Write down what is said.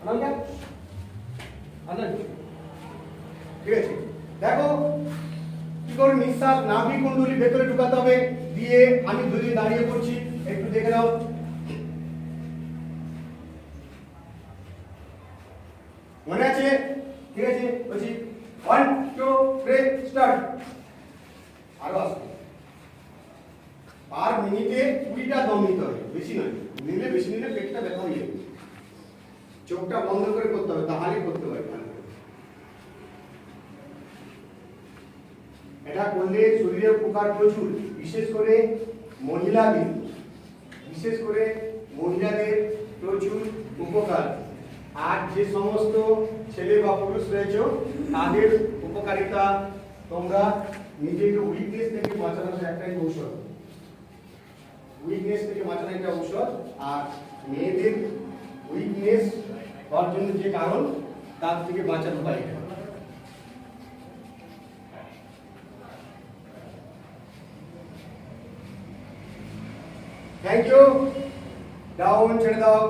আনন্দ আনন্দ ঠিক আছে। দেখো কি করে নিঃশ্বাস নাভি কুণ্ডলী ভেতরে ঢুকাতে হবে, দিয়ে আমি যদি দাঁড়িয়ে পড়ছি একটু দেখে নাও। মনে আছে? ঠিক আছে, বলছি 1 2 3 স্টার্ট। আরো আসবে। পার মিনিটে 20টা দম নিতে হবে, বেশি নয়। বেশি নিলে পেটটা ব্যথা হয়ে যাবে। চোখটা বন্ধ করে করতে হবে, তাহলেই করতে পারবে। এটা করলে শরীরে উপকার প্রচুর, বিশেষ করে মহিলাদের প্রচুর উপকার। আর যে সমস্ত ছেলে বা পুরুষ রয়েছে তাদের উপকারিতা তোমরা নিজেকে উইকনেস থেকে বাঁচানোর একটাই ঔষধ, আর মেয়েদের উইকনেস হওয়ার জন্য যে কারণ তার থেকে বাঁচানো হয়। Thank you. ডাউন ছেড়ে দাও।